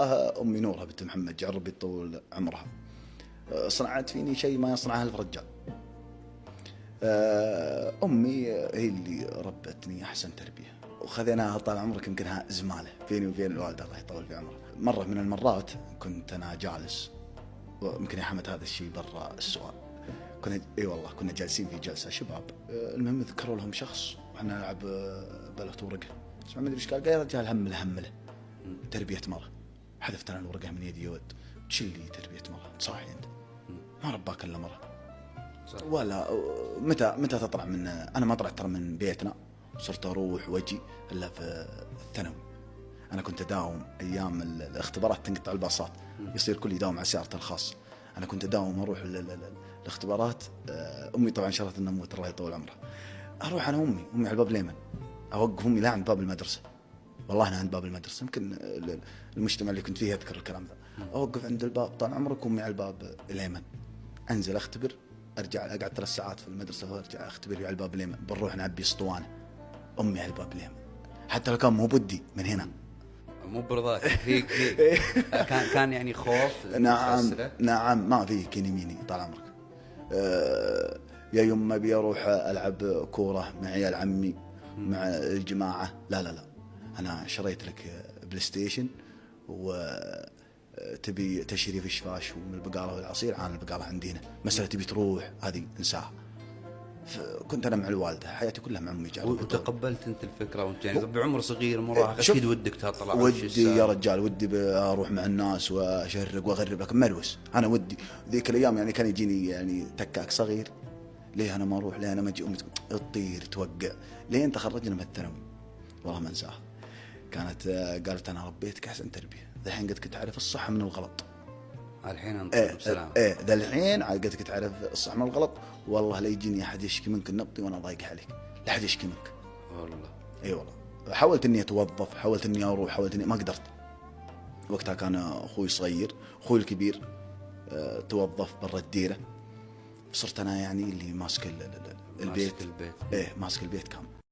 الله أمي نورها بنت محمد جعل ربي يطول عمرها، صنعت فيني شيء ما يصنعه ألف رجال. أمي هي اللي ربتني أحسن تربية، وخذيناها طال عمرك يمكنها زمالة بيني وبين الوالدة الله يطول في عمرها. مرة من المرات كنت أنا جالس، ويمكن يا حمد هذا الشيء برا السؤال، كنا اي والله كنا جالسين في جلسة شباب، المهم ذكروا لهم شخص وإحنا نلعب بلغة ورقة، اسمع ما أدري إيش قال يا رجال همله تربية مرة. حذفت أنا الورقة من يدي يود، تشلي تربية مرة صاحي أنت ما رباك إلا مرة صح. ولا متى تطلع من، أنا ما طلعت ترى من بيتنا، صرت أروح وأجي إلا في الثانوي. أنا كنت أداوم أيام الاختبارات تنقطع الباصات، يصير كل يداوم على سيارته الخاص. أنا كنت أداوم أروح الاختبارات. أمي طبعا شرت أن أموت الله يطول عمرها، أروح أنا أمي على باب اليمن، أوقف أمي لا عند باب المدرسة، والله أنا عند باب المدرسة، يمكن المجتمع اللي كنت فيه أذكر الكلام ذا. أوقف عند الباب طال عمرك، أمي على الباب اليمن، أنزل أختبر، أرجع أقعد 3 ساعات في المدرسة وأرجع أختبر على الباب اليمن، بنروح نعبي اسطوانة، أمي على الباب اليمن، حتى لو كان مو بدي من هنا مو برضاك فيك كان يعني خوف. نعم ما في كينيميني طال عمرك. يا يوم ابي اروح العب كوره مع عيال عمي مع الجماعه، لا انا شريت لك بلاي ستيشن وتبي تشري فشفاش ومن البقاله والعصير، عن البقاله عندنا مساله تبي تروح هذه انساها. كنت انا مع الوالده حياتي كلها مع امي وتقبلت انت الفكره وانت يعني بعمر صغير مراهق اكيد ودك تطلع ودي يا رجال ودي اروح مع الناس واشرق واغرب، لكن ملوس انا ودي ذيك الايام يعني كان يجيني يعني تكاك صغير، ليه انا ما اروح، ليه انا ما اجي، امي تطير توقع، ليه انت خرجنا من الثانوي والله ما انساها. كانت قالت انا ربيتك احسن تربيه، الحين قد كنت تعرف الصح من الغلط، الحين انت بسلام ذا الحين قد كنت تعرف الصح من الغلط، والله لا يجيني احد يشكي منك النبطي وانا ضايق عليك، لا احد يشكي منك والله. اي والله حاولت اني اتوظف، حاولت اني اروح، حاولت اني ما قدرت. وقتها كان اخوي صغير، اخوي الكبير توظف برا الديره، صرت انا يعني اللي ماسك البيت. ايه ماسك البيت كامل.